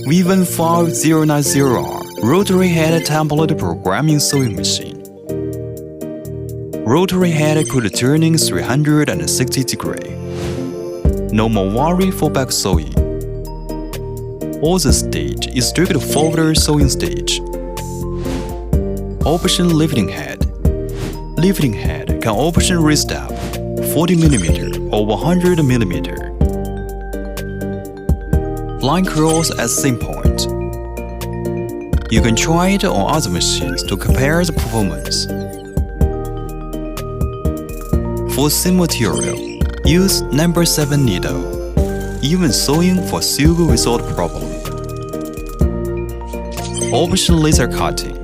V-15090R rotary head template programming sewing machine. Rotary head could turning 360 degrees. No more worry for back sewing. All the stage is straight forward sewing stage. Option lifting head. Lifting head can option raise up 40 mm or 100 mm. Line cross at same point. You can try it on other machines to compare the performance. For same material, use number 7 needle. Even sewing for silk without problem. Option laser cutting.